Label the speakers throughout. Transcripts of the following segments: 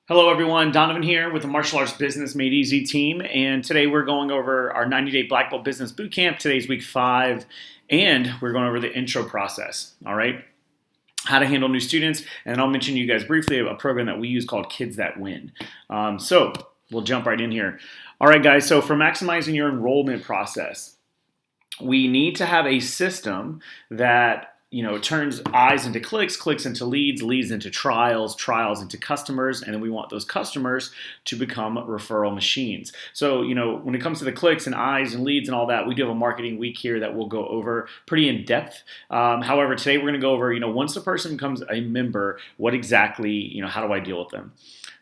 Speaker 1: Hello everyone, Donovan here with the Martial Arts Business Made Easy team, and today we're going over our 90-day Black Belt Business Bootcamp. Today's week 5, and we're going over the intro process, all right? How to handle new students, and I'll mention you guys briefly a program that we use called Kids That Win. So we'll jump right in here. All right, guys, so for maximizing your enrollment process, we need to have a system that turns eyes into clicks, clicks into leads, leads into trials, trials into customers, and then we want those customers to become referral machines. So, when it comes to the clicks and eyes and leads and all that, we do have a marketing week here that we'll go over pretty in depth. However, today we're going to go over, once a person becomes a member, what exactly, how do I deal with them?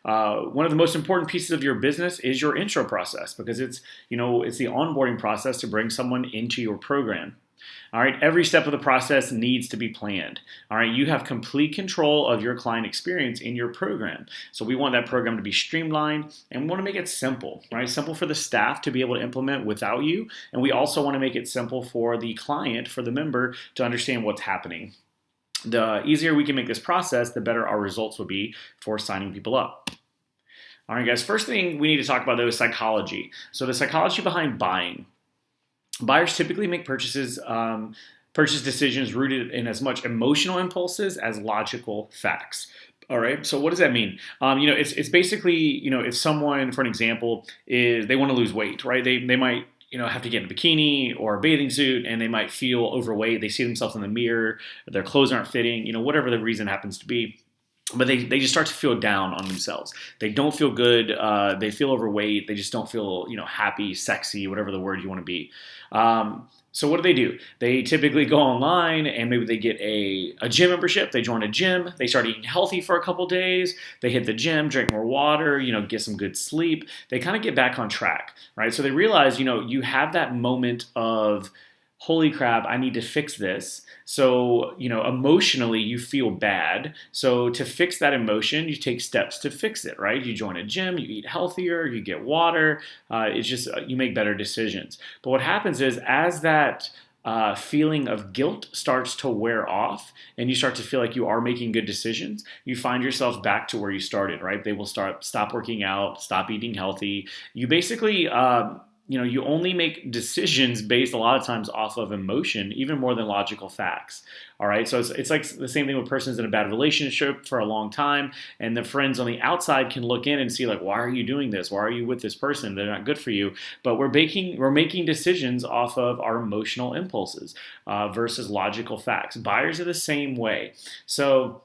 Speaker 1: One of the most important pieces of your business is your intro process because it's the onboarding process to bring someone into your program. All right, every step of the process needs to be planned. All right, you have complete control of your client experience in your program. So we want that program to be streamlined and we want to make it simple, right? Simple for the staff to be able to implement without you. And we also want to make it simple for the client, for the member to understand what's happening. The easier we can make this process, the better our results will be for signing people up. All right, guys, first thing we need to talk about though is psychology. So the psychology behind buying. Buyers typically make purchase decisions rooted in as much emotional impulses as logical facts. All right. So what does that mean? It's basically, if someone, for an example, they want to lose weight, right? They might, have to get in a bikini or a bathing suit and they might feel overweight. They see themselves in the mirror, their clothes aren't fitting, whatever the reason happens to be. But they just start to feel down on themselves. They don't feel good. They feel overweight. They just don't feel, happy, sexy, whatever the word you want to be. So what do? They typically go online and maybe they get a gym membership. They join a gym. They start eating healthy for a couple days. They hit the gym, drink more water, get some good sleep. They kind of get back on track, right? So they realize, you have that moment of, holy crap, I need to fix this. So, emotionally you feel bad. So to fix that emotion, you take steps to fix it, right? You join a gym, you eat healthier, you get water. It's just, you make better decisions. But what happens is as that feeling of guilt starts to wear off and you start to feel like you are making good decisions, you find yourself back to where you started, right? They will stop working out, stop eating healthy. You basically, you only make decisions based a lot of times off of emotion, even more than logical facts. All right. So it's like the same thing with persons in a bad relationship for a long time. And the friends on the outside can look in and see like, why are you doing this? Why are you with this person? They're not good for you. But we're making decisions off of our emotional impulses versus logical facts. Buyers are the same way. So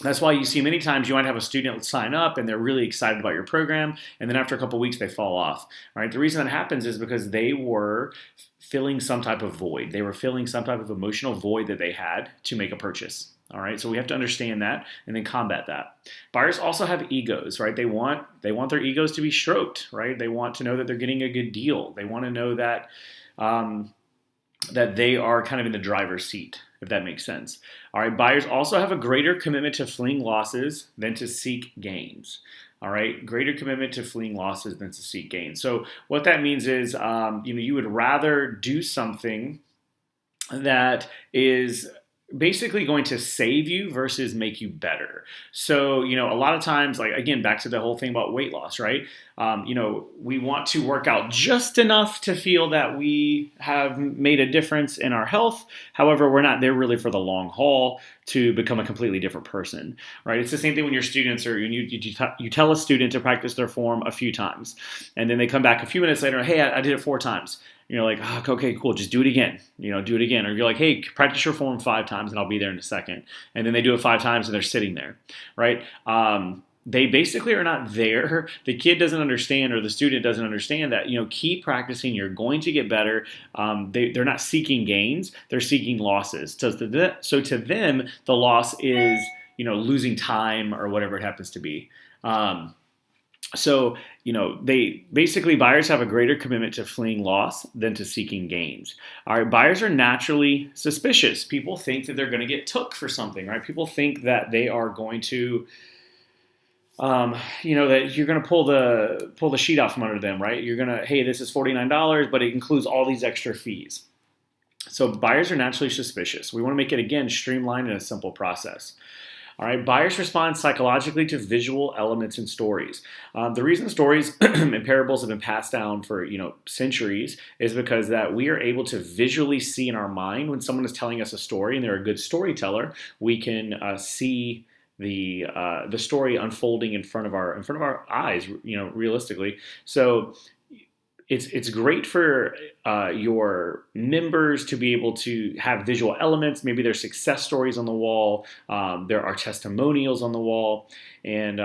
Speaker 1: that's why you see many times you might have a student sign up and they're really excited about your program, and then after a couple of weeks they fall off. Right? The reason that happens is because they were filling some type of void. They were filling some type of emotional void that they had to make a purchase. All right, so we have to understand that and then combat that. Buyers also have egos, right? They want their egos to be stroked, right? They want to know that they're getting a good deal. They want to know that that they are kind of in the driver's seat, if that makes sense. All right, buyers also have a greater commitment to fleeing losses than to seek gains. All right, greater commitment to fleeing losses than to seek gains. So what that means is, you would rather do something that is basically going to save you versus make you better. So, a lot of times, like, again, back to the whole thing about weight loss, right? We want to work out just enough to feel that we have made a difference in our health. However, we're not there really for the long haul to become a completely different person, right? It's the same thing when your students are, you tell a student to practice their form a few times, and then they come back a few minutes later, hey, I did it 4 times. You're like, oh, okay, cool, just do it again. Do it again. Or you're like, hey, practice your form 5 times and I'll be there in a second. And then they do it 5 times and they're sitting there, right? They basically are not there. The kid doesn't understand, or the student doesn't understand that, keep practicing. You're going to get better. They're not seeking gains. They're seeking losses. So to them, the loss is, losing time or whatever it happens to be. So, buyers have a greater commitment to fleeing loss than to seeking gains. All right, buyers are naturally suspicious. People think that they're going to get took for something, right? People think that they are going to, that you're going to pull the sheet out from under them, right? You're going to, hey, this is $49, but it includes all these extra fees. So buyers are naturally suspicious. We want to make it, again, streamlined and a simple process. All right, buyers respond psychologically to visual elements and stories. The reason stories and parables have been passed down for centuries is because that we are able to visually see in our mind when someone is telling us a story and they're a good storyteller. We can see the story unfolding in front of our eyes, realistically. So it's great for your members to be able to have visual elements. Maybe there's success stories on the wall. There are testimonials on the wall, and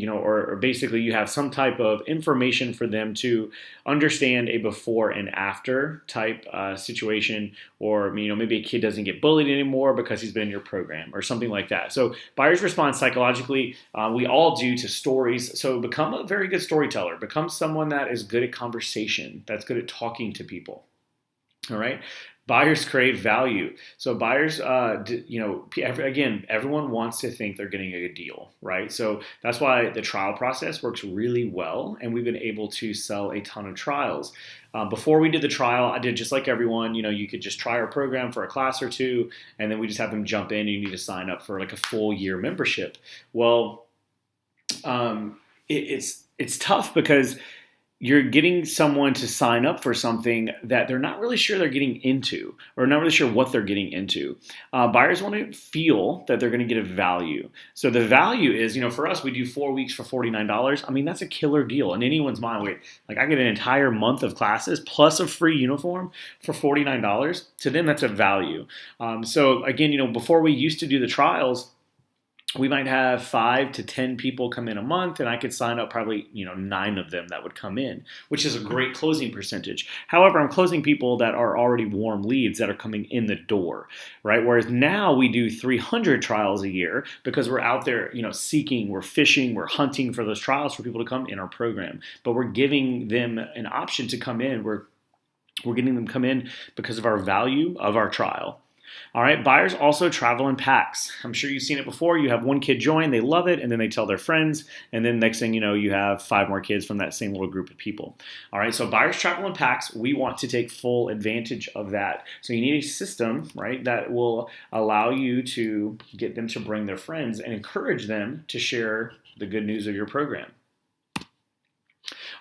Speaker 1: or basically you have some type of information for them to understand a before and after type situation, or maybe a kid doesn't get bullied anymore because he's been in your program or something like that. So buyers respond psychologically. We all do to stories. So become a very good storyteller. Become someone that is good at conversation, that's good at talking to people. All right. Buyers crave value. So buyers, again, everyone wants to think they're getting a good deal, right? So that's why the trial process works really well, and we've been able to sell a ton of trials. Before we did the trial, I did just like everyone. You could just try our program for a class or two, and then we just have them jump in, and you need to sign up for like a full year membership. Well, it's tough because you're getting someone to sign up for something that they're not really sure they're getting into, or not really sure what they're getting into. Buyers want to feel that they're going to get a value. So the value is, for us, we do 4 weeks for $49. I mean, that's a killer deal in anyone's mind. Wait, like I get an entire month of classes plus a free uniform for $49. To them, that's a value. So again, before we used to do the trials, we might have 5 to 10 people come in a month, and I could sign up probably 9 of them that would come in, which is a great closing percentage. However, I'm closing people that are already warm leads that are coming in the door, right? Whereas now we do 300 trials a year because we're out there, seeking, we're fishing, we're hunting for those trials for people to come in our program. But we're giving them an option to come in. We're getting them come in because of our value of our trial. All right, buyers also travel in packs. I'm sure you've seen it before. You have one kid join, they love it, and then they tell their friends, and then next thing you know, you have 5 more kids from that same little group of people. All right, so buyers travel in packs. We want to take full advantage of that. So you need a system, right, that will allow you to get them to bring their friends and encourage them to share the good news of your program.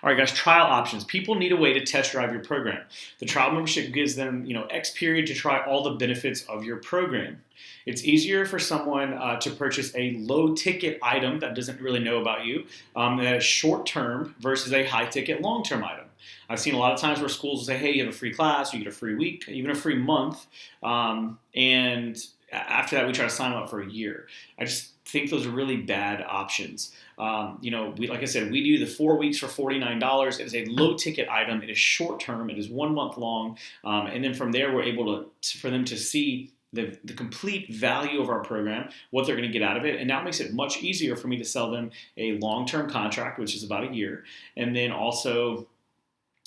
Speaker 1: All right, guys, trial options. People need a way to test drive your program. The trial membership gives them, X period to try all the benefits of your program. It's easier for someone to purchase a low-ticket item that doesn't really know about you, that is short-term versus a high-ticket long-term item. I've seen a lot of times where schools will say, hey, you have a free class, you get a free week, even a free month, and after that, we try to sign them up for a year. I just think those are really bad options. Like I said, we do the 4 weeks for $49. It is a low ticket item. It is short term. It is 1 month long. And then from there, we're able for them to see the complete value of our program, what they're going to get out of it. And now it makes it much easier for me to sell them a long-term contract, which is about a year. And then also,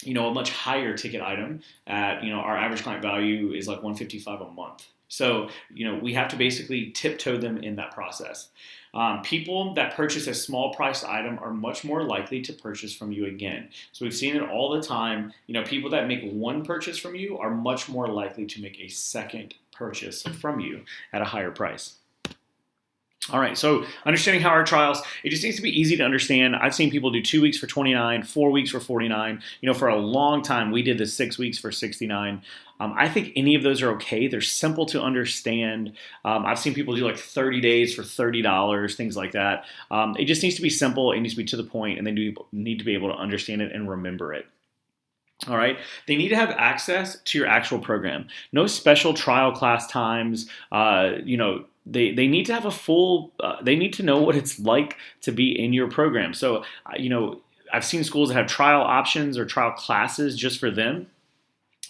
Speaker 1: a much higher ticket item at, our average client value is like $155 a month. So, we have to basically tiptoe them in that process. People that purchase a small priced item are much more likely to purchase from you again. So we've seen it all the time. People that make one purchase from you are much more likely to make a second purchase from you at a higher price. All right, so understanding how our trials, it just needs to be easy to understand. I've seen people do 2 weeks for $29, 4 weeks for $49. For a long time, we did the 6 weeks for $69. I think any of those are okay. They're simple to understand. I've seen people do like 30 days for $30, things like that. It just needs to be simple. It needs to be to the point, and they need to be able to understand it and remember it. All right. They need to have access to your actual program. No special trial class times. They need to have a full, they need to know what it's like to be in your program. So, I've seen schools that have trial options or trial classes just for them,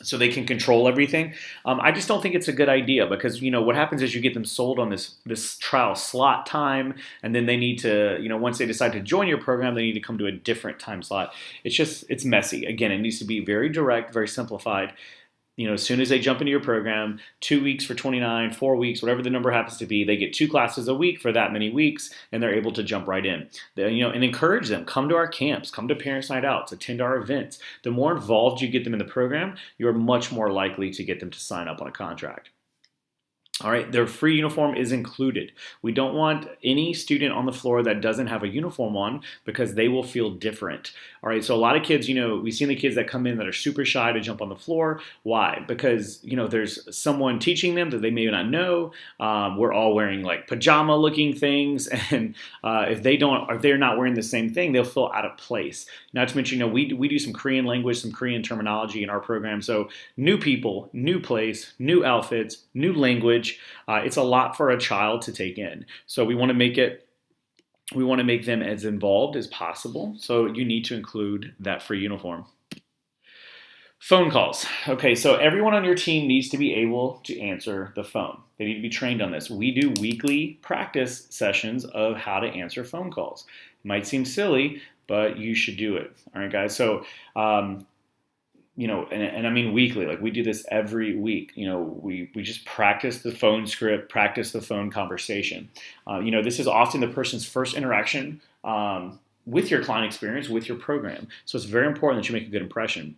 Speaker 1: so they can control everything. I just don't think it's a good idea because, what happens is you get them sold on this trial slot time, and then they need to, once they decide to join your program, they need to come to a different time slot. It's messy. Again, it needs to be very direct, very simplified. As soon as they jump into your program, 2 weeks for $29, 4 weeks, whatever the number happens to be, they get 2 classes a week for that many weeks, and they're able to jump right in. And encourage them. Come to our camps. Come to Parents Night Outs. Attend our events. The more involved you get them in the program, you're much more likely to get them to sign up on a contract. All right, their free uniform is included. We don't want any student on the floor that doesn't have a uniform on because they will feel different. All right, so a lot of kids, we've seen the kids that come in that are super shy to jump on the floor. Why? Because, there's someone teaching them that they may not know. We're all wearing like pajama looking things. And if they're not wearing the same thing, they'll feel out of place. Not to mention, we do some Korean language, some Korean terminology in our program. So new people, new place, new outfits, new language. It's a lot for a child to take in. So we want to make them as involved as possible. So you need to include that free uniform. Phone calls. Okay, so everyone on your team needs to be able to answer the phone. They need to be trained on this. We do weekly practice sessions of how to answer phone calls. It might seem silly, but you should do it. All right, guys. So and I mean weekly, like we do this every week. We just practice the phone script, practice the phone conversation. This is often the person's first interaction with your client experience, with your program. So it's very important that you make a good impression.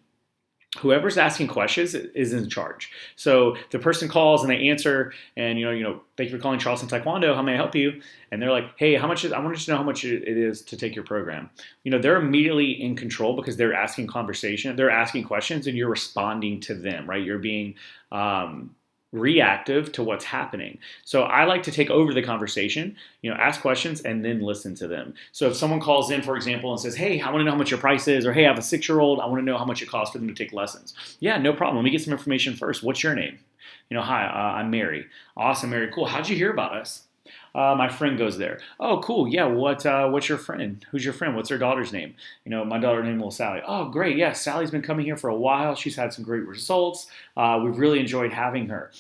Speaker 1: Whoever's asking questions is in charge. So the person calls and they answer, and thank you for calling Charleston Taekwondo. How may I help you? And they're like, hey, I want to know how much it is to take your program. They're immediately in control because they're asking conversation, they're asking questions, and you're responding to them, right? You're being reactive to what's happening. So I like to take over the conversation, ask questions and then listen to them. So if someone calls in, for example, and says, hey, I want to know how much your price is, or hey, I have a 6-year-old, I want to know how much it costs for them to take lessons. Yeah, no problem. Let me get some information first. What's your name? Hi, I'm Mary. Awesome, Mary. Cool. How'd you hear about us? My friend goes there. Oh, cool. Yeah. What's your friend? Who's your friend? What's her daughter's name? My daughter's name is Sally. Oh, great. Yeah. Sally's been coming here for a while. She's had some great results. We've really enjoyed having her.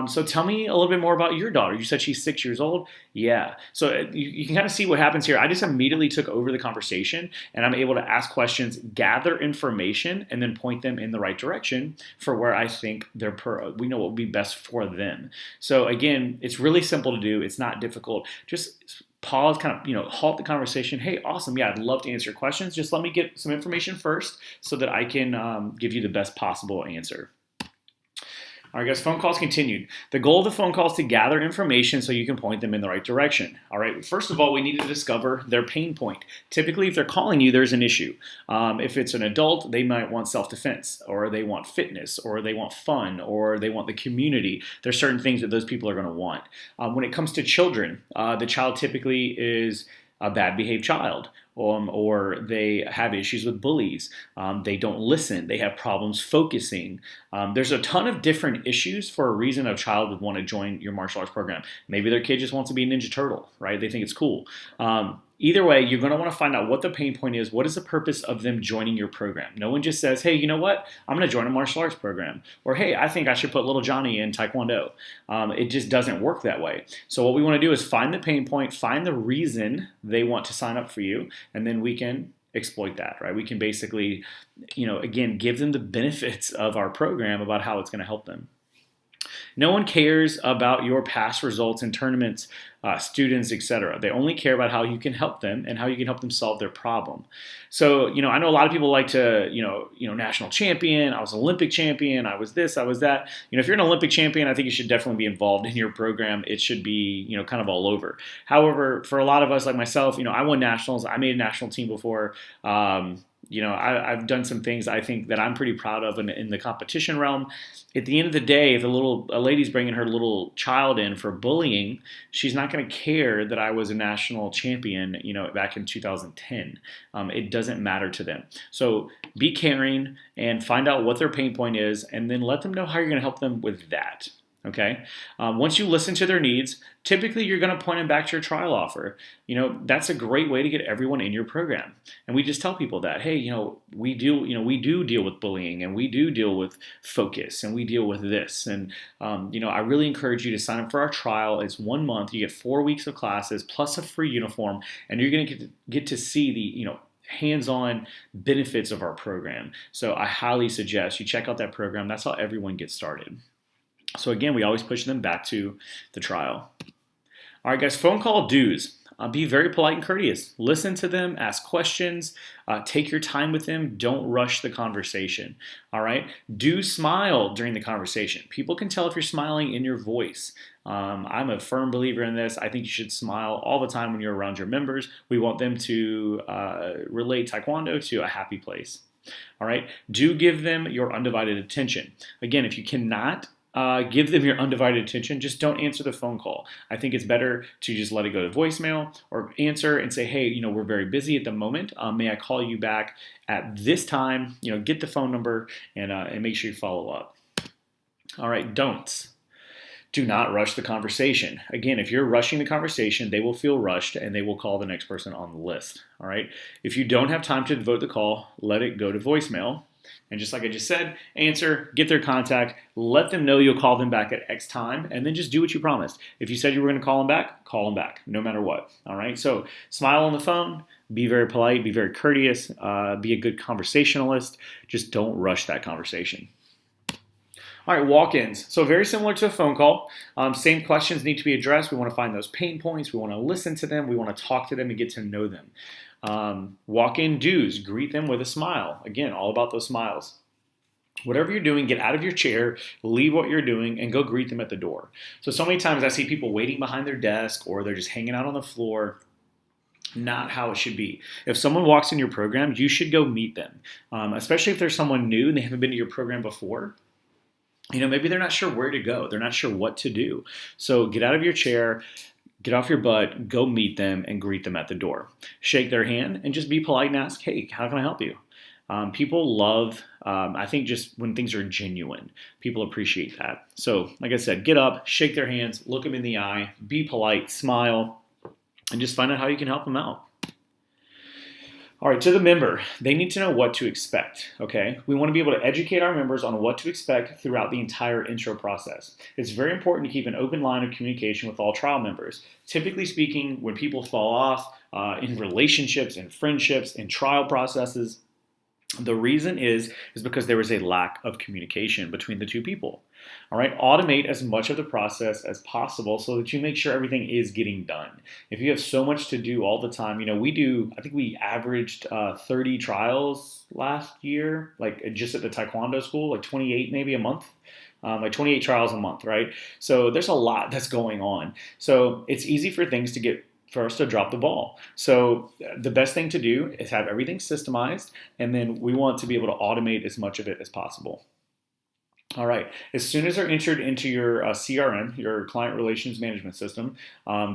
Speaker 1: So tell me a little bit more about your daughter. You said she's 6 years old. Yeah. So you can kind of see what happens here. I just immediately took over the conversation and I'm able to ask questions, gather information, and then point them in the right direction for where I think we know what would be best for them. So again, it's really simple to do. It's not difficult. Just pause, kind of, halt the conversation. Hey, awesome. Yeah, I'd love to answer your questions. Just let me get some information first so that I can give you the best possible answer. All right, guys, phone calls continued. The goal of the phone call is to gather information so you can point them in the right direction. All right, first of all, we need to discover their pain point. Typically, if they're calling you, there's an issue. If it's an adult, they might want self-defense, or they want fitness, or they want fun, or they want the community. There's certain things that those people are going to want. When it comes to children, the child typically is a bad behaved child, or they have issues with bullies. They don't listen. They have problems focusing. There's a ton of different issues for a reason a child would want to join your martial arts program. Maybe their kid just wants to be a Ninja Turtle, right? They think it's cool. Either way, you're going to want to find out what the pain point is. What is the purpose of them joining your program? No one just says, hey, you know what? I'm going to join a martial arts program. Or, hey, I think I should put little Johnny in Taekwondo. It just doesn't work that way. So what we want to do is find the pain point, find the reason they want to sign up for you, and then we can exploit that, right? We can basically, again, give them the benefits of our program about how it's going to help them. No one cares about your past results in tournaments, students, etc. They only care about how you can help them and how you can help them solve their problem. So, I know a lot of people like to, national champion, I was Olympic champion, I was this, I was that. If you're an Olympic champion, I think you should definitely be involved in your program. It should be, kind of all over. However, for a lot of us like myself, I won nationals. I made a national team before. I've done some things I think that I'm pretty proud of in the competition realm. At the end of the day, if a lady's bringing her little child in for bullying, she's not going to care that I was a national champion, back in 2010. It doesn't matter to them. So be caring and find out what their pain point is, and then let them know how you're going to help them with that. Okay. Once you listen to their needs, typically you're going to point them back to your trial offer. That's a great way to get everyone in your program. And we just tell people that, hey, we do deal with bullying, and we do deal with focus, and we deal with this. And, I really encourage you to sign up for our trial. It's 1 month. You get 4 weeks of classes plus a free uniform, and you're going to get to see the, hands-on benefits of our program. So I highly suggest you check out that program. That's how everyone gets started. So again, we always push them back to the trial. All right, guys, phone call dues. be very polite and courteous. Listen to them, ask questions, take your time with them. Don't rush the conversation. All right. Do smile during the conversation. People can tell if you're smiling in your voice. I'm a firm believer in this. I think you should smile all the time when you're around your members. We want them to relate Taekwondo to a happy place. All right. Do give them your undivided attention. Again, if you cannot give them your undivided attention, just don't answer the phone call. I think it's better to just let it go to voicemail or answer and say, hey, we're very busy at the moment. May I call you back at this time? Get the phone number and make sure you follow up. All right, don'ts. Do not rush the conversation. Again, if you're rushing the conversation, they will feel rushed and they will call the next person on the list. All right. If you don't have time to devote the call, let it go to voicemail. And just like I just said, answer, get their contact, let them know you'll call them back at X time, and then just do what you promised. If you said you were going to call them back, no matter what. All right. So smile on the phone, be very polite, be very courteous, be a good conversationalist. Just don't rush that conversation. All right, walk-ins. So very similar to a phone call. Same questions need to be addressed. We want to find those pain points. We want to listen to them. We want to talk to them and get to know them. Walk-in do's. Greet them with a smile. Again, all about those smiles. Whatever you're doing, get out of your chair, leave what you're doing, and go greet them at the door. So many times I see people waiting behind their desk or they're just hanging out on the floor. Not how it should be. If someone walks in your program, you should go meet them, especially if there's someone new and they haven't been to your program before. Maybe they're not sure where to go. They're not sure what to do. So get out of your chair, get off your butt, go meet them and greet them at the door. Shake their hand and just be polite and ask, hey, how can I help you? People love, I think just when things are genuine, people appreciate that. So like I said, get up, shake their hands, look them in the eye, be polite, smile, and just find out how you can help them out. All right, to the member, they need to know what to expect, okay? We want to be able to educate our members on what to expect throughout the entire intro process. It's very important to keep an open line of communication with all trial members. Typically speaking, when people fall off in relationships and friendships and trial processes, the reason is because there is a lack of communication between the two people. All right, automate as much of the process as possible so that you make sure everything is getting done. If you have so much to do all the time, I think we averaged 30 trials last year, like just at the Taekwondo school, like 28 maybe a month. Like 28 trials a month, right? So there's a lot that's going on. So it's easy for us to drop the ball. So the best thing to do is have everything systemized, and then we want to be able to automate as much of it as possible. All right, as soon as they're entered into your CRM, your client relations management system,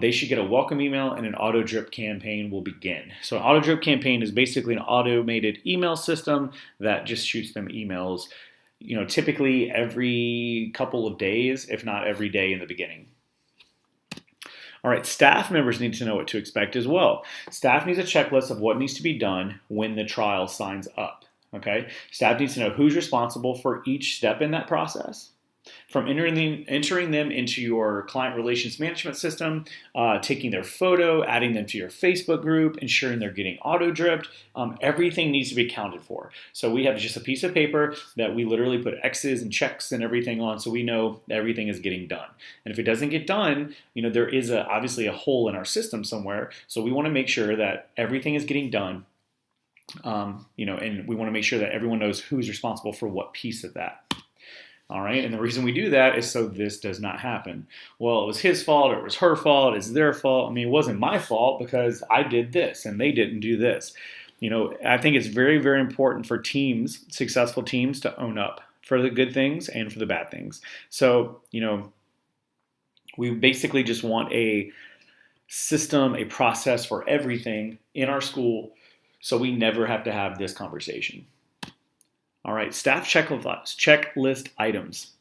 Speaker 1: they should get a welcome email and an auto drip campaign will begin. So an auto drip campaign is basically an automated email system that just shoots them emails, typically every couple of days, if not every day in the beginning. All right, staff members need to know what to expect as well. Staff needs a checklist of what needs to be done when the trial signs up, okay? Staff needs to know who's responsible for each step in that process. From entering them into your client relations management system, taking their photo, adding them to your Facebook group, ensuring they're getting auto-dripped, everything needs to be accounted for. So we have just a piece of paper that we literally put X's and checks and everything on so we know everything is getting done. And if it doesn't get done, there is obviously a hole in our system somewhere. So we want to make sure that everything is getting done, and we want to make sure that everyone knows who's responsible for what piece of that. All right, and the reason we do that is so this does not happen. Well, it was his fault or it was her fault, it's their fault. It wasn't my fault because I did this and they didn't do this. I think it's very, very important for teams, successful teams, to own up for the good things and for the bad things. So, we basically just want a system, a process for everything in our school so we never have to have this conversation. All right, staff checklist items.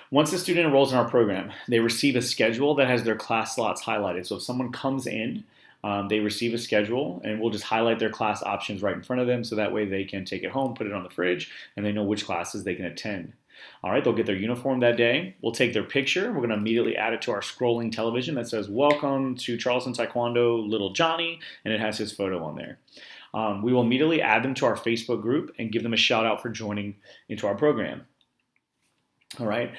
Speaker 1: Once a student enrolls in our program, they receive a schedule that has their class slots highlighted. So if someone comes in, they receive a schedule, and we'll just highlight their class options right in front of them so that way they can take it home, put it on the fridge, and they know which classes they can attend. All right, they'll get their uniform that day. We'll take their picture. We're going to immediately add it to our scrolling television that says, "Welcome to Charleston Taekwondo, Little Johnny," and it has his photo on there. We will immediately add them to our Facebook group and give them a shout out for joining into our program. All right.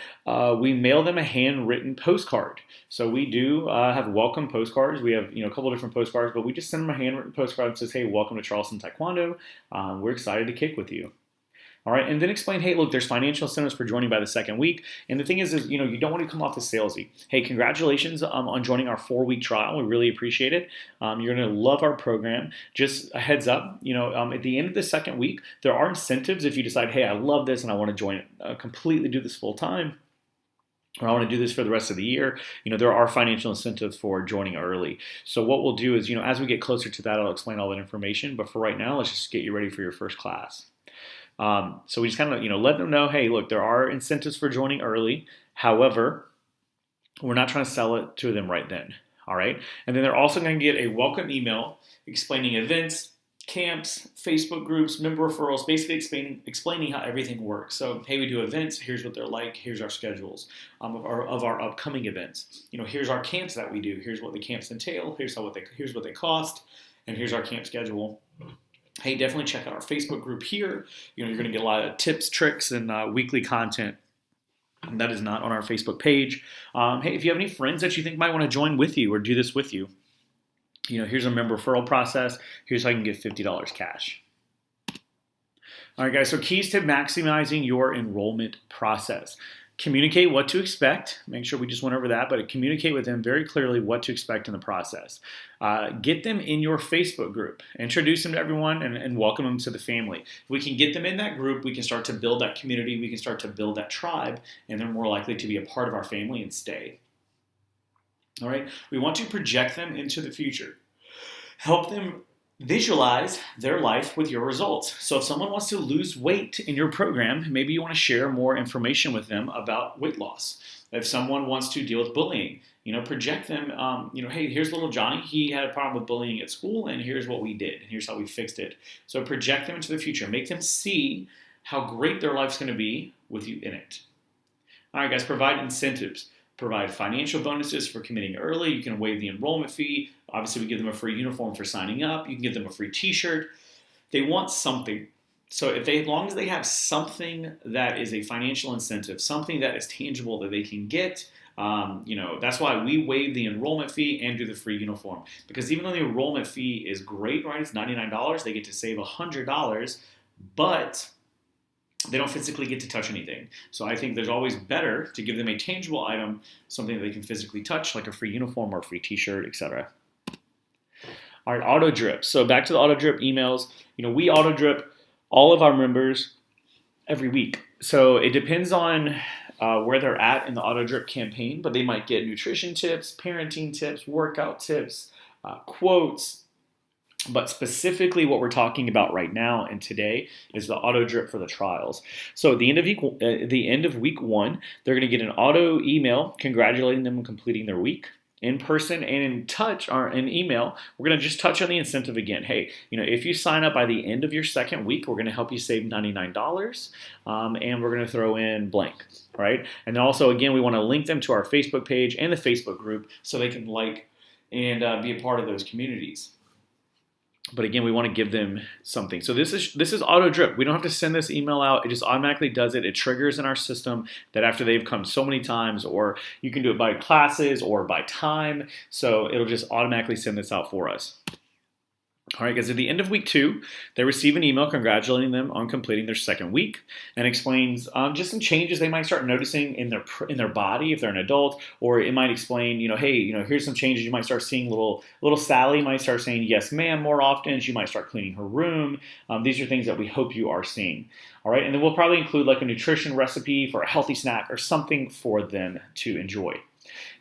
Speaker 1: We mail them a handwritten postcard. So we do have welcome postcards. We have a couple of different postcards, but we just send them a handwritten postcard that says, "Hey, welcome to Charleston Taekwondo. We're excited to kick with you." All right, and then explain, hey, look, there's financial incentives for joining by the second week. And the thing is you don't want to come off as salesy. Hey, congratulations on joining our 4-week trial. We really appreciate it. You're going to love our program. Just a heads up, at the end of the second week, there are incentives if you decide, hey, I love this and I want to join it, completely do this full time, or I want to do this for the rest of the year. There are financial incentives for joining early. So what we'll do is, as we get closer to that, I'll explain all that information. But for right now, let's just get you ready for your first class. So we just kind of, let them know, hey, look, there are incentives for joining early. However, we're not trying to sell it to them right then. All right. And then they're also going to get a welcome email explaining events, camps, Facebook groups, member referrals, basically explaining how everything works. So, hey, we do events. Here's what they're like. Here's our schedules of our upcoming events. Here's our camps that we do. Here's what the camps entail. Here's what they cost. And here's our camp schedule. Hey, definitely check out our Facebook group here. You're going to get a lot of tips, tricks, and weekly content that is not on our Facebook page. Hey, if you have any friends that you think might want to join with you or do this with you, here's a member referral process. Here's how you can get $50 cash. All right, guys, so keys to maximizing your enrollment process. Communicate what to expect. Make sure we just went over that, but communicate with them very clearly what to expect in the process. Get them in your Facebook group. Introduce them to everyone and welcome them to the family. If we can get them in that group, we can start to build that community. We can start to build that tribe, and they're more likely to be a part of our family and stay. All right. We want to project them into the future. Help them visualize their life with your results. So if someone wants to lose weight in your program, maybe you want to share more information with them about weight loss. If someone wants to deal with bullying, project them, hey, here's little Johnny. He had a problem with bullying at school, and here's what we did, and here's how we fixed it. So project them into the future. Make them see how great their life's going to be with you in it. All right, guys, provide incentives. Provide financial bonuses for committing early. You can waive the enrollment fee. Obviously, we give them a free uniform for signing up. You can give them a free t-shirt. They want something. So as long as they have something that is a financial incentive, something that is tangible that they can get, that's why we waive the enrollment fee and do the free uniform. Because even though the enrollment fee is great, right? It's $99. They get to save $100, but they don't physically get to touch anything. So I think there's always better to give them a tangible item, something that they can physically touch, like a free uniform or a free t-shirt, etc. All right, auto drip. So back to the auto drip emails. We auto drip all of our members every week. So it depends on where they're at in the auto drip campaign, but they might get nutrition tips, parenting tips, workout tips, quotes. But specifically what we're talking about right now and today is the auto drip for the trials. So at the end of week 1, they're going to get an auto email congratulating them on completing their week. In person and in touch or in email, we're going to just touch on the incentive again. Hey, if you sign up by the end of your second week, we're going to help you save $99, and we're going to throw in blank, right? And then also, again, we want to link them to our Facebook page and the Facebook group so they can like and be a part of those communities. But again, we want to give them something. So this is auto drip. We don't have to send this email out. It just automatically does it. It triggers in our system that after they've come so many times, or you can do it by classes or by time. So it'll just automatically send this out for us. All right, guys, at the end of week 2, they receive an email congratulating them on completing their second week and explains just some changes they might start noticing in their body if they're an adult, or it might explain, hey, here's some changes. You might start seeing little Sally might start saying yes, ma'am more often. She might start cleaning her room. These are things that we hope you are seeing. All right, and then we'll probably include like a nutrition recipe for a healthy snack or something for them to enjoy.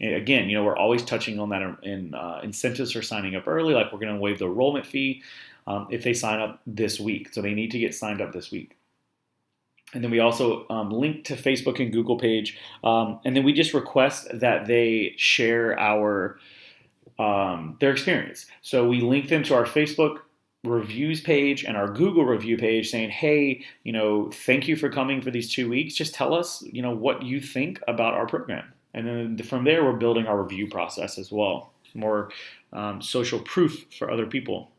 Speaker 1: And again, we're always touching on that in incentives for signing up early. Like we're going to waive the enrollment fee if they sign up this week. So they need to get signed up this week. And then we also link to Facebook and Google page. And then we just request that they share their experience. So we link them to our Facebook reviews page and our Google review page saying, hey, thank you for coming for these 2 weeks. Just tell us, what you think about our program. And then from there, we're building our review process as well. More social proof for other people.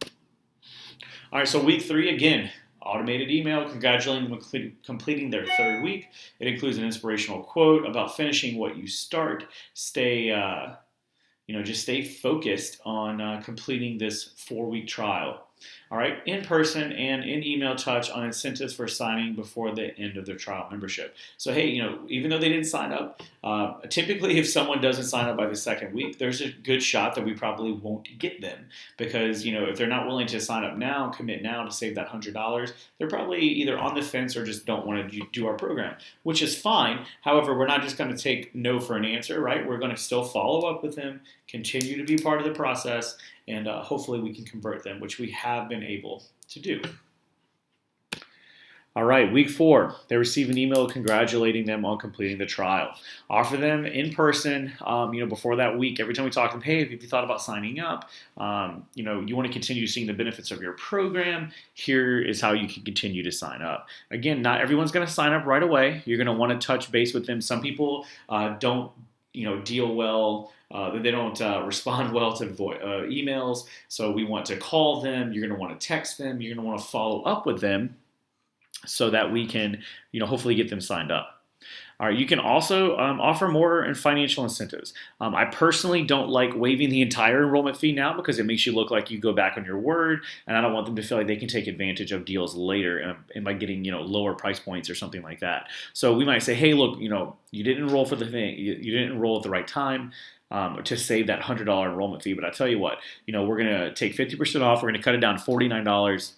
Speaker 1: All right, so week 3, again, automated email congratulating them on completing their third week. It includes an inspirational quote about finishing what you start. Just stay focused on completing this 4-week trial. All right, in person and in email touch on incentives for signing before the end of their trial membership. So, hey, even though they didn't sign up, typically if someone doesn't sign up by the second week, there's a good shot that we probably won't get them because, if they're not willing to sign up now, commit now to save that $100, they're probably either on the fence or just don't want to do our program, which is fine. However, we're not just going to take no for an answer, right? We're going to still follow up with them, continue to be part of the process, and hopefully we can convert them, which we have been able to do. All right, week 4, they receive an email congratulating them on completing the trial. Offer them in person, before that week. Every time we talk to them, hey, have you thought about signing up? You want to continue seeing the benefits of your program. Here is how you can continue to sign up. Again, not everyone's going to sign up right away. You're going to want to touch base with them. Some people don't deal well. They don't respond well to emails, so we want to call them. You're going to want to text them. You're going to want to follow up with them so that we can, hopefully get them signed up. All right, you can also offer more in financial incentives. I personally don't like waiving the entire enrollment fee now because it makes you look like you go back on your word, and I don't want them to feel like they can take advantage of deals later and by getting lower price points or something like that. So we might say, hey, look, you didn't enroll for the thing, you didn't enroll at the right time. To save that $100 enrollment fee. But I tell you what, we're going to take 50% off. We're going to cut it down to $49,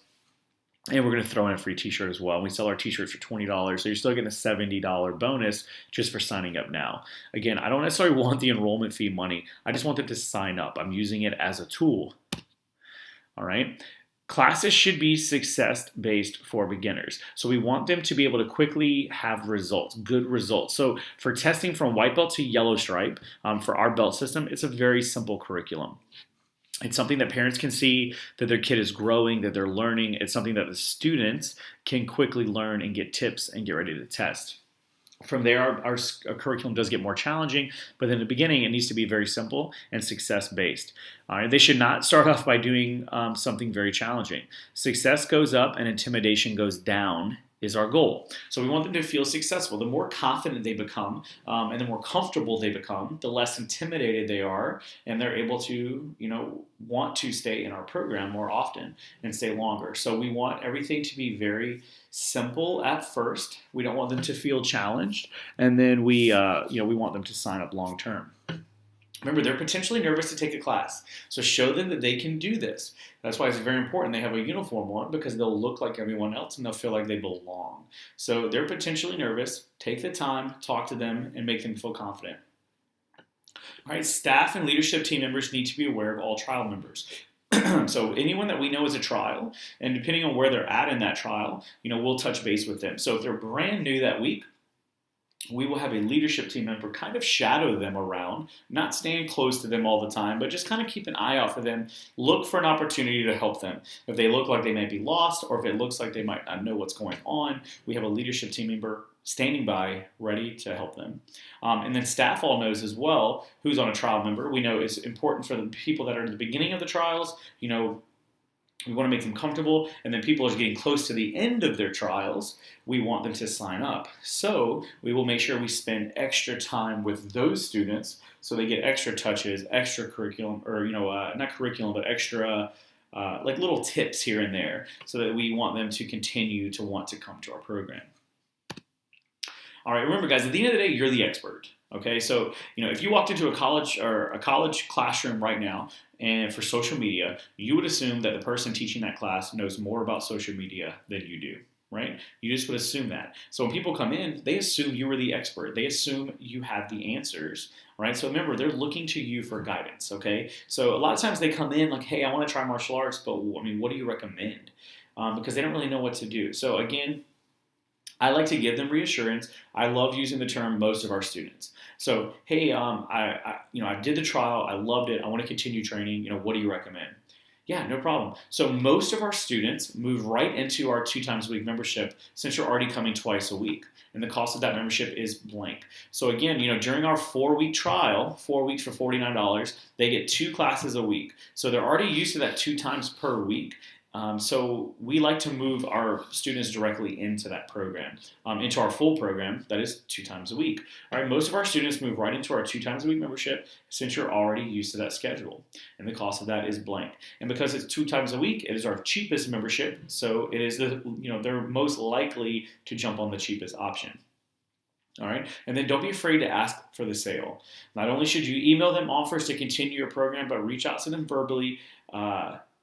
Speaker 1: and we're going to throw in a free t-shirt as well. We sell our t-shirts for $20, so you're still getting a $70 bonus just for signing up now. Again, I don't necessarily want the enrollment fee money. I just want them to sign up. I'm using it as a tool. All right. Classes should be success-based for beginners. So we want them to be able to quickly have results, good results. So for testing from white belt to yellow stripe, for our belt system, it's a very simple curriculum. It's something that parents can see that their kid is growing, that they're learning. It's something that the students can quickly learn and get tips and get ready to test. From there, our curriculum does get more challenging, but in the beginning, it needs to be very simple and success-based. They should not start off by doing something very challenging. Success goes up and intimidation goes down is our goal. So we want them to feel successful. The more confident they become and the more comfortable they become, the less intimidated they are, and they're able to, want to stay in our program more often and stay longer. So we want everything to be very simple at first. We don't want them to feel challenged, and then we want them to sign up long term. Remember, they're potentially nervous to take a class, so show them that they can do this. That's why it's very important they have a uniform on, because they'll look like everyone else and they'll feel like they belong. So they're potentially nervous. Take the time, talk to them, and make them feel confident. All right, staff and leadership team members need to be aware of all trial members. So anyone that we know is a trial, and depending on where they're at in that trial, we'll touch base with them. So if they're brand new that week, we will have a leadership team member kind of shadow them around, not stand close to them all the time, but just kind of keep an eye out for them, look for an opportunity to help them. If they look like they may be lost, or if it looks like they might not know what's going on, we have a leadership team member standing by, ready to help them. And then staff all knows as well who's on a trial member. We know it's important for the people that are in the beginning of the trials, we want to make them comfortable, and then people are getting close to the end of their trials, we want them to sign up. So we will make sure we spend extra time with those students so they get extra touches, extra curriculum, or, not curriculum, but extra like little tips here and there, so that we want them to continue to want to come to our program. All right, remember guys, at the end of the day, you're the expert. Okay, so if you walked into a college classroom right now, and for social media, you would assume that the person teaching that class knows more about social media than you do, right? You just would assume that. So when people come in, they assume you are the expert. They assume you have the answers, right? So remember, they're looking to you for guidance. Okay, so a lot of times they come in like, hey, I want to try martial arts, but what do you recommend? Because they don't really know what to do. So again, I like to give them reassurance. I love using the term most of our students. So, hey, I did the trial. I loved it. I want to continue training. What do you recommend? Yeah, no problem. So most of our students move right into our 2 times a week membership since you're already coming twice a week. And the cost of that membership is blank. So again, during our 4-week trial, 4 weeks for $49, they get 2 classes a week. So they're already used to that 2 times per week. So we like to move our students directly into that program, into our full program that is 2 times a week. All right, most of our students move right into our 2 times a week membership since you're already used to that schedule, and the cost of that is blank. And because it's 2 times a week, it is our cheapest membership, so it is they're most likely to jump on the cheapest option. All right, and then don't be afraid to ask for the sale. Not only should you email them offers to continue your program, but reach out to them verbally.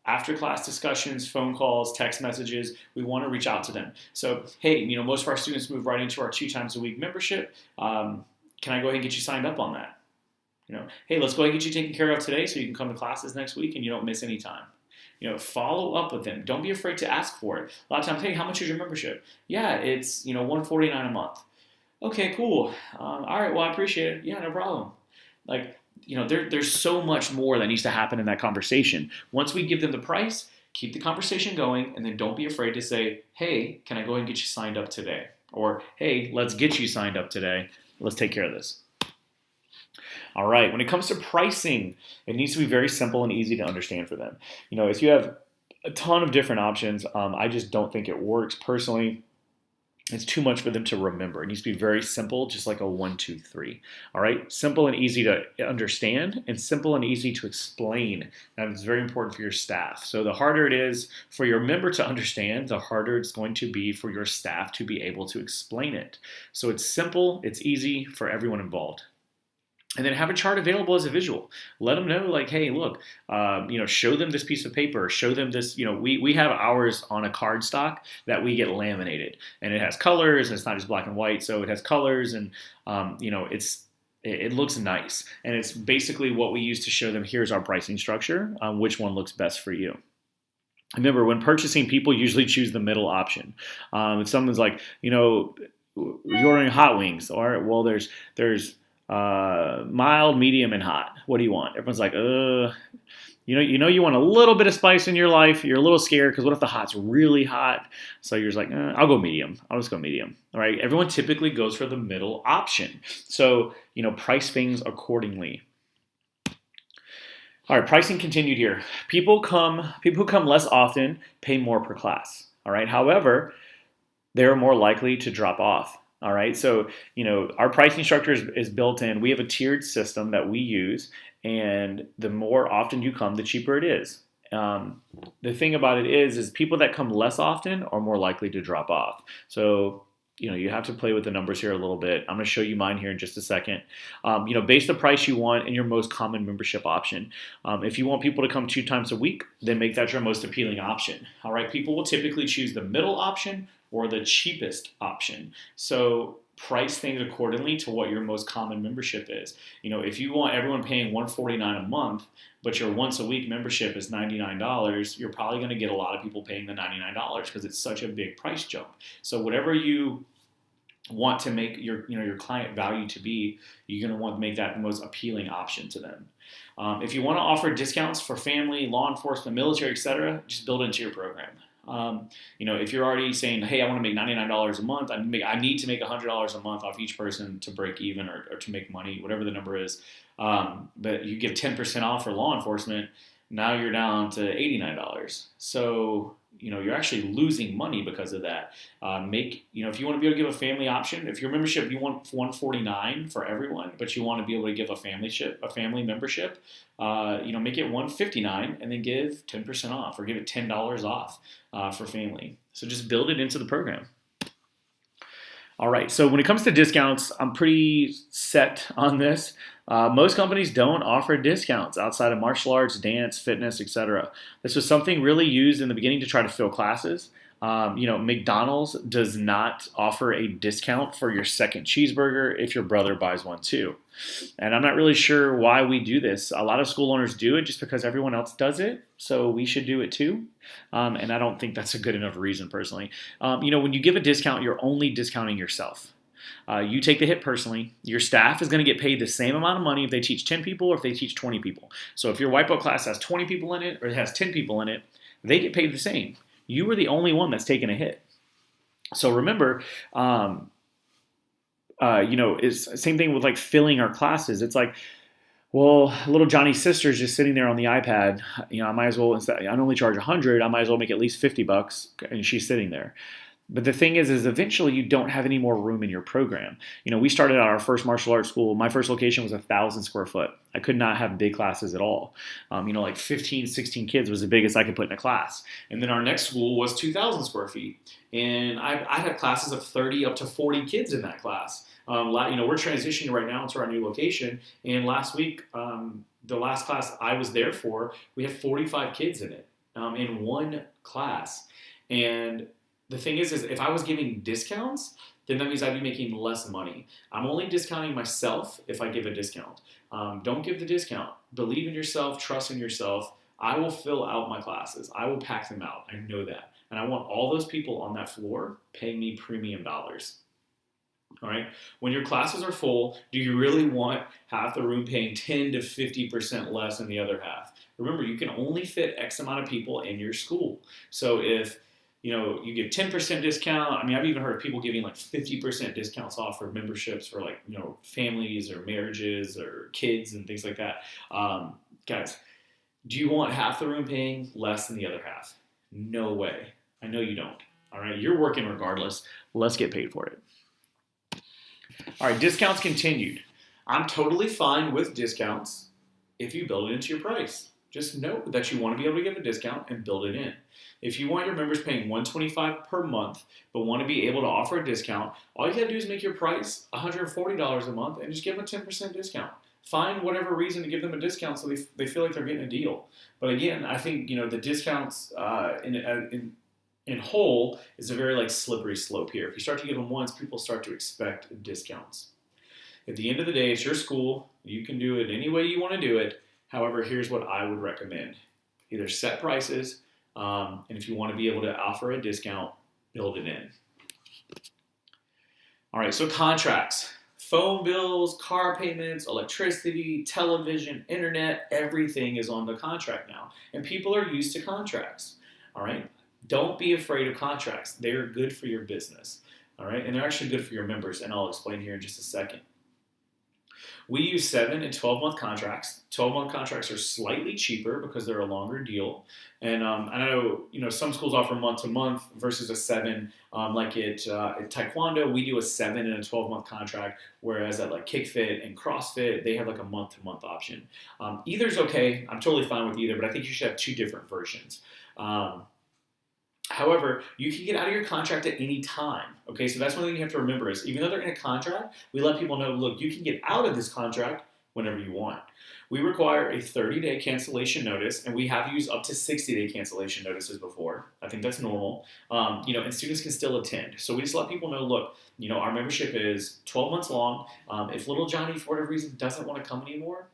Speaker 1: After class discussions, phone calls, text messages, we want to reach out to them. So, hey, most of our students move right into our 2 times a week membership. Can I go ahead and get you signed up on that? Hey, let's go ahead and get you taken care of today so you can come to classes next week and you don't miss any time. Follow up with them. Don't be afraid to ask for it. A lot of times, hey, how much is your membership? Yeah, it's $149 a month. Okay, cool. All right, well, I appreciate it. Yeah, no problem. There's so much more that needs to happen in that conversation. Once we give them the price, keep the conversation going, and then don't be afraid to say, hey, can I go ahead and get you signed up today? Or, hey, let's get you signed up today. Let's take care of this. All right, when it comes to pricing, it needs to be very simple and easy to understand for them. If you have a ton of different options, I just don't think it works personally. It's too much for them to remember. It needs to be very simple, just like a 1, 2, 3. All right, simple and easy to understand, and simple and easy to explain. And it's very important for your staff. So the harder it is for your member to understand, the harder it's going to be for your staff to be able to explain it. So it's simple, it's easy for everyone involved. And then have a chart available as a visual. Let them know, hey, look, show them this piece of paper. Show them this. We have ours on a card stock that we get laminated, and it has colors. And it's not just black and white, so it has colors, and it looks nice. And it's basically what we use to show them. Here's our pricing structure. Which one looks best for you? Remember, when purchasing, people usually choose the middle option. If someone's like, you're ordering hot wings, all right, well, there's mild, medium, and hot. What do you want? Everyone's like, you want a little bit of spice in your life. You're a little scared because what if the hot's really hot? So you're just like, I'll go medium. I'll just go medium. All right. Everyone typically goes for the middle option. So, price things accordingly. All right. Pricing continued here. People who come less often pay more per class. All right. However, they're more likely to drop off. All right, so our pricing structure is built in. We have a tiered system that we use, and the more often you come, the cheaper it is. The thing about it is people that come less often are more likely to drop off. So you have to play with the numbers here a little bit. I'm going to show you mine here in just a second. Base the price you want in your most common membership option. If you want people to come 2 times a week, then make that your most appealing option. All right, people will typically choose the middle option or the cheapest option. So price things accordingly to what your most common membership is. If you want everyone paying $149 a month, but your once a week membership is $99, you're probably going to get a lot of people paying the $99 because it's such a big price jump. So whatever you want to make your client value to be, you're going to want to make that the most appealing option to them. If you want to offer discounts for family, law enforcement, military, etc., just build it into your program. If you're already saying, hey, I want to make $99 a month, I need to make $100 a month off each person to break even or to make money, whatever the number is. But you give 10% off for law enforcement, now you're down to $89. So, you're actually losing money because of that. If you want to be able to give a family option, if your membership, you want $149 for everyone, but you want to be able to give a family membership, make it $159 and then give 10% off or give it $10 off for family. So just build it into the program. All right, so when it comes to discounts, I'm pretty set on this. Most companies don't offer discounts outside of martial arts, dance, fitness, etc. This was something really used in the beginning to try to fill classes. McDonald's does not offer a discount for your second cheeseburger if your brother buys one too. And I'm not really sure why we do this. A lot of school owners do it just because everyone else does it, so we should do it too. And I don't think that's a good enough reason personally. When you give a discount, you're only discounting yourself. You take the hit personally. Your staff is going to get paid the same amount of money if they teach 10 people or if they teach 20 people. So if your white belt class has 20 people in it or it has 10 people in it, they get paid the same. You were the only one that's taken a hit. So remember, it's same thing with like filling our classes. It's like Well, little Johnny's sister's just sitting there on the iPad. I might as well, instead, I only charge 100, I might as well make at least $50, and she's sitting there. But the thing is eventually you don't have any more room in your program. We started out our first martial arts school. My first location was 1,000 square foot. I could not have big classes at all. Like 15, 16 kids was the biggest I could put in a class. And then our next school was 2,000 square feet. And I had classes of 30 up to 40 kids in that class. We're transitioning right now to our new location. And last week, the last class I was there for, we had 45 kids in it, in one class. And the thing is if I was giving discounts, then that means I'd be making less money. I'm only discounting myself if I give a discount. Don't give the discount. Believe in yourself, trust in yourself. I will fill out my classes. I will pack them out. I know that. And I want all those people on that floor paying me premium dollars. All right. When your classes are full, do you really want half the room paying 10 to 50% less than the other half? Remember, you can only fit X amount of people in your school. So if you give 10% discount. I've even heard of people giving like 50% discounts off for memberships for families or marriages or kids and things like that. Guys, do you want half the room paying less than the other half? No way. I know you don't. All right. You're working regardless. Let's get paid for it. All right. Discounts continued. I'm totally fine with discounts if you build it into your price. Just know that you want to be able to give a discount and build it in. If you want your members paying $125 per month, but want to be able to offer a discount, all you got to do is make your price $140 a month and just give them a 10% discount. Find whatever reason to give them a discount so they feel like they're getting a deal. But again, I think the discounts in whole is a very slippery slope here. If you start to give them once, people start to expect discounts. At the end of the day, it's your school. You can do it any way you want to do it. However, here's what I would recommend. Either set prices, and if you want to be able to offer a discount, build it in. All right, so contracts. Phone bills, car payments, electricity, television, internet, everything is on the contract now. And people are used to contracts. All right? Don't be afraid of contracts. They're good for your business. All right? And they're actually good for your members, and I'll explain here in just a second. We use 7 and 12-month contracts. 12-month contracts are slightly cheaper because they're a longer deal. And I know, some schools offer month-to-month versus a 7. Like at Taekwondo, we do a 7 and a 12-month contract, whereas at KickFit and CrossFit, they have a month-to-month option. Either's okay. I'm totally fine with either, but I think you should have 2 different versions. However, you can get out of your contract at any time. Okay, so that's one thing you have to remember is even though they're in a contract, we let people know, look, you can get out of this contract whenever you want. We require a 30-day cancellation notice, and we have used up to 60-day cancellation notices before. I think that's normal. And students can still attend. So we just let people know, look, our membership is 12 months long. If little Johnny, for whatever reason, doesn't want to come anymore,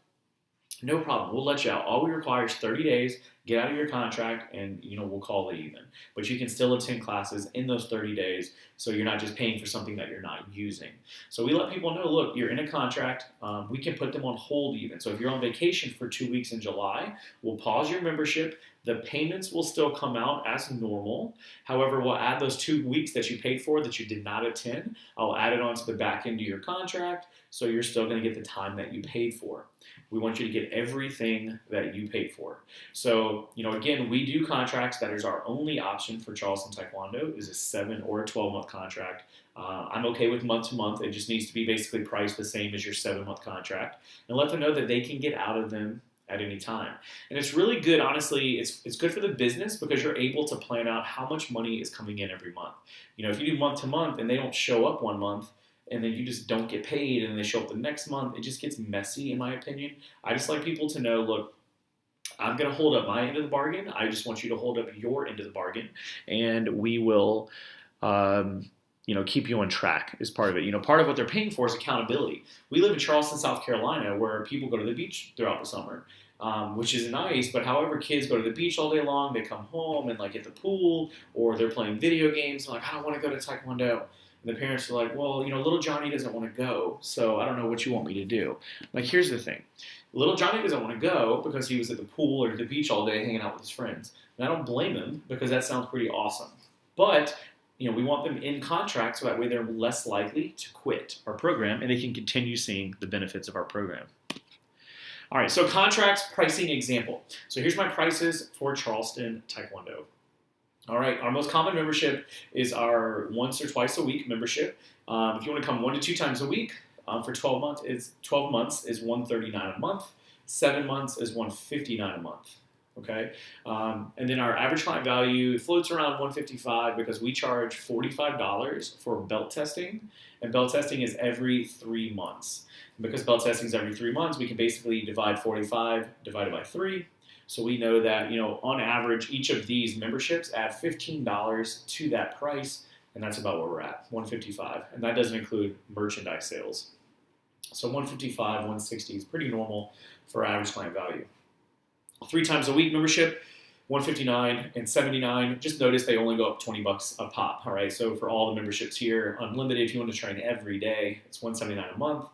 Speaker 1: no problem. We'll let you out. All we require is 30 days, get out of your contract, and we'll call it even. But you can still attend classes in those 30 days, so you're not just paying for something that you're not using. So we let people know, look, you're in a contract. We can put them on hold even. So if you're on vacation for 2 weeks in July, we'll pause your membership. The payments will still come out as normal. However, we'll add those 2 weeks that you paid for that you did not attend. I'll add it onto the back end of your contract, so you're still going to get the time that you paid for. We want you to get everything that you paid for. So, again, we do contracts. That is our only option for Charleston Taekwondo is a 7 or a 12-month contract. I'm okay with month-to-month. It just needs to be basically priced the same as your 7-month contract. And let them know that they can get out of them at any time. And it's really good, honestly, it's good for the business because you're able to plan out how much money is coming in every month. If you do month-to-month and they don't show up one month, and then you just don't get paid, and they show up the next month, it just gets messy, in my opinion. I just like people to know, look, I'm going to hold up my end of the bargain. I just want you to hold up your end of the bargain, and we will, keep you on track as part of it. Part of what they're paying for is accountability. We live in Charleston, South Carolina, where people go to the beach throughout the summer, which is nice. But however, kids go to the beach all day long. They come home and at the pool, or they're playing video games. I don't want to go to Taekwondo. And the parents are like, well, little Johnny doesn't want to go, so I don't know what you want me to do. Here's the thing. Little Johnny doesn't want to go because he was at the pool or the beach all day hanging out with his friends. And I don't blame him because that sounds pretty awesome. But, we want them in contract so that way they're less likely to quit our program and they can continue seeing the benefits of our program. All right, so contracts pricing example. So here's my prices for Charleston Taekwondo. All right, our most common membership is our once or twice a week membership. If you want to come 1 to 2 times a week for 12 months, is $139 a month. 7 months is $159 a month. Okay, and then our average client value floats around $155 because we charge $45 for belt testing, and belt testing is every 3 months. And because belt testing is every 3 months, we can basically divide 45 divided by 3. So we know that, on average, each of these memberships add $15 to that price, and that's about where we're at, $155. And that doesn't include merchandise sales. So $155, $160 is pretty normal for average client value. 3 times a week membership, $159 and $79. Just notice they only go up $20 a pop. All right. So for all the memberships here, unlimited, if you want to train every day, it's $179 a month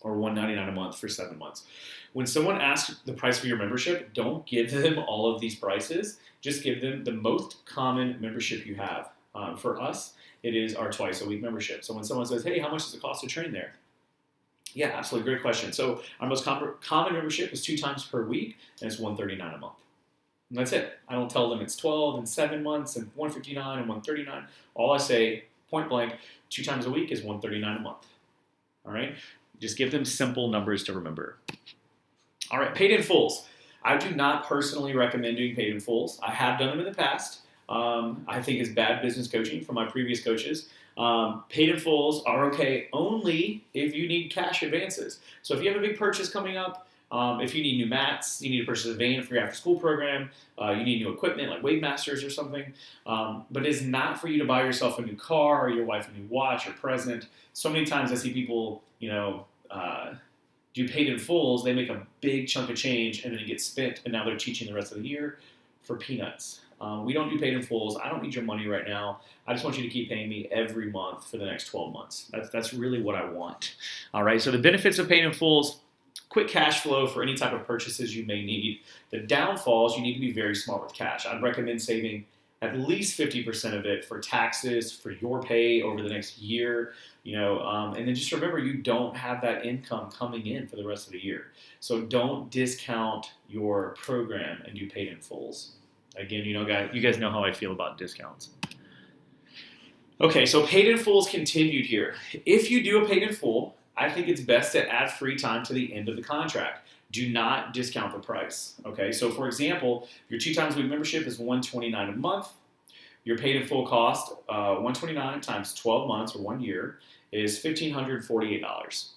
Speaker 1: or $199 a month for 7 months. When someone asks the price for your membership, don't give them all of these prices. Just give them the most common membership you have. For us, it is our twice a week membership. So when someone says, hey, how much does it cost to train there? Yeah, absolutely. Great question. So our most common membership is 2 times per week, and it's $139 a month. And that's it. I don't tell them it's 12 and 7 months and $159 and $139. All I say, point blank, 2 times a week is $139 a month. All right? Just give them simple numbers to remember. All right, paid in fulls. I do not personally recommend doing paid in fulls. I have done them in the past. I think it's bad business coaching from my previous coaches. Paid in fulls are okay only if you need cash advances. So if you have a big purchase coming up, if you need new mats, you need to purchase a van for your after-school program, you need new equipment like Weight Masters or something, but it's not for you to buy yourself a new car or your wife a new watch or present. So many times I see people, do paid in fulls, they make a big chunk of change and then it gets spent, and now they're teaching the rest of the year for peanuts. We don't do paid in fulls. I don't need your money right now. I just want you to keep paying me every month for the next 12 months. That's really what I want. All right, so the benefits of paid in fulls: quick cash flow for any type of purchases you may need. The downfalls, you need to be very smart with cash. I'd recommend saving at least 50% of it for taxes, for your pay over the next year, and then just remember you don't have that income coming in for the rest of the year. So don't discount your program and do paid in fulls. Again, you guys know how I feel about discounts. Okay, so paid in fulls continued here. If you do a paid in full, I think it's best to add free time to the end of the contract. Do not discount the price. Okay, so for example, your 2 times a week membership is $129 a month. Your paid in full cost, $129 times 12 months or 1 year, is $1,548.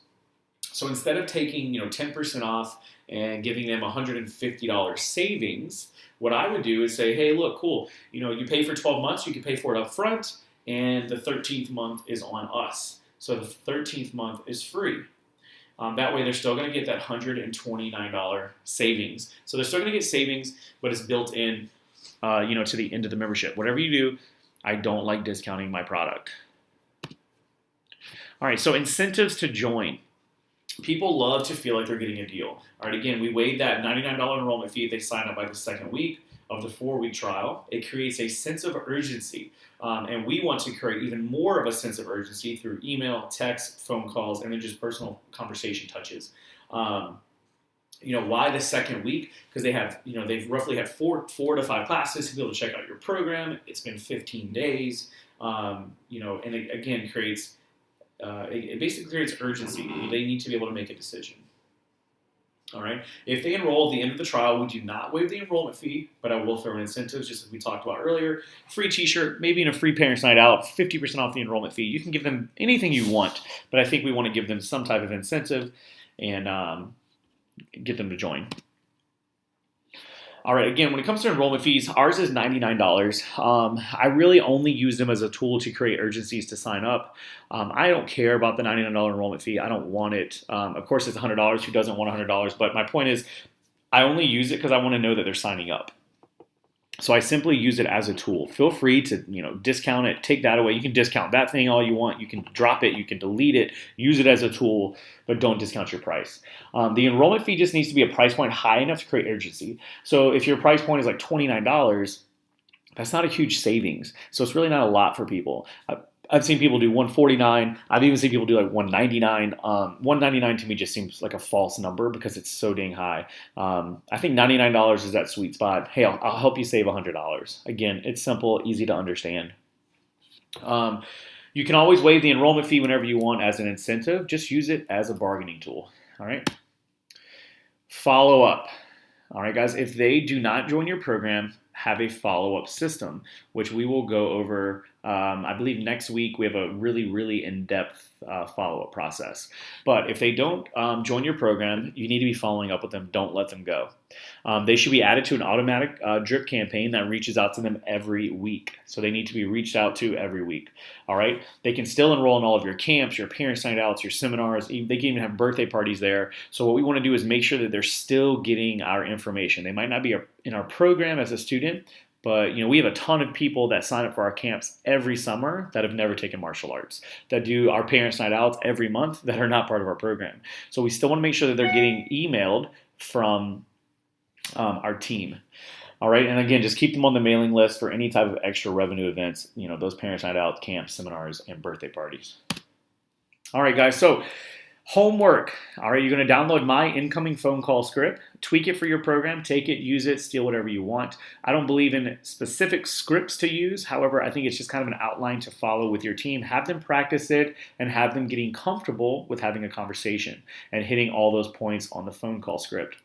Speaker 1: So instead of taking 10% off and giving them $150 savings, what I would do is say, hey, look, cool. You pay for 12 months, you can pay for it up front, and the 13th month is on us. So the 13th month is free. That way they're still going to get that $129 savings. So they're still going to get savings, but it's built in, to the end of the membership. Whatever you do, I don't like discounting my product. All right, so incentives to join. People love to feel like they're getting a deal. All right, again, we waived that $99 enrollment fee if they sign up by the 2nd week of the 4-week trial. It creates a sense of urgency, and we want to create even more of a sense of urgency through email, text, phone calls, and then just personal conversation touches. Why the 2nd week? Because they have, they've roughly had four to 5 classes to be able to check out your program. It's been 15 days, and it again creates. It basically creates urgency. They need to be able to make a decision. All right. If they enroll at the end of the trial, we do not waive the enrollment fee, but I will throw in incentives, just as we talked about earlier. Free T-shirt, maybe in a free parents' night out, 50% off the enrollment fee. You can give them anything you want, but I think we want to give them some type of incentive and get them to join. All right, again, when it comes to enrollment fees, ours is $99. I really only use them as a tool to create urgencies to sign up. I don't care about the $99 enrollment fee. I don't want it. Of course, it's $100. Who doesn't want $100? But my point is, I only use it because I want to know that they're signing up. So I simply use it as a tool. Feel free to, discount it, take that away. You can discount that thing all you want. You can drop it. You can delete it. Use it as a tool, but don't discount your price. The enrollment fee just needs to be a price point high enough to create urgency. So if your price point is like $29, that's not a huge savings. So it's really not a lot for people. I've seen people do 149. I've even seen people do like 199. 199 to me just seems like a false number because it's so dang high. I think $99 is that sweet spot. Hey, I'll help you save $100. Again, it's simple, easy to understand. You can always waive the enrollment fee whenever you want as an incentive. Just use it as a bargaining tool. All right. Follow up. All right, guys. If they do not join your program, have a follow-up system, which we will go over. I believe next week we have a really, really in-depth follow-up process. But if they don't join your program, you need to be following up with them. Don't let them go. They should be added to an automatic drip campaign that reaches out to them every week. So they need to be reached out to every week. All right. They can still enroll in all of your camps, your parents' night outs, your seminars. They can even have birthday parties there. So what we want to do is make sure that they're still getting our information. They might not be in our program as a student, but we have a ton of people that sign up for our camps every summer that have never taken martial arts, that do our parents' night outs every month that are not part of our program. So we still want to make sure that they're getting emailed from our team. All right, and again, just keep them on the mailing list for any type of extra revenue events, those parents' night out, camps, seminars, and birthday parties. All right, guys, so homework. All right, you're going to download my incoming phone call script, tweak it for your program, take it, use it, steal whatever you want. I don't believe in specific scripts to use. However, I think it's just kind of an outline to follow with your team. Have them practice it and have them getting comfortable with having a conversation and hitting all those points on the phone call script.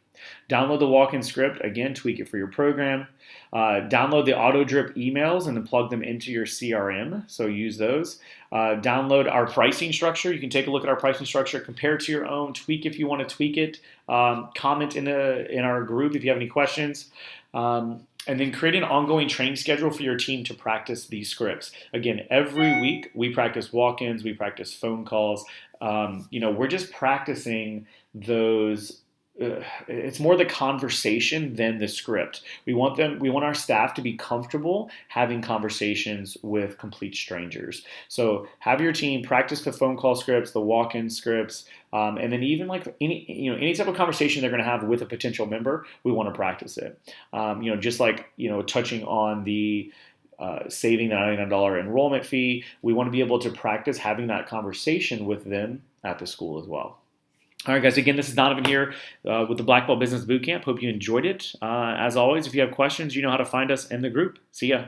Speaker 1: Download the walk-in script. Again, tweak it for your program. Download the auto drip emails and then plug them into your CRM. So use those. Download our pricing structure. You can take a look at our pricing structure, compare it to your own, tweak if you want to tweak it. Comment in our group if you have any questions. And then create an ongoing training schedule for your team to practice these scripts. Again, every week we practice walk-ins, we practice phone calls. We're just practicing those. It's more the conversation than the script. We want our staff to be comfortable having conversations with complete strangers. So have your team practice the phone call scripts, the walk-in scripts, and then even like any type of conversation they're going to have with a potential member, we want to practice it. Just like touching on the saving the $99 enrollment fee, we want to be able to practice having that conversation with them at the school as well. All right, guys, again, this is Donovan here with the Black Belt Business Bootcamp. Hope you enjoyed it. As always, if you have questions, you know how to find us in the group. See ya.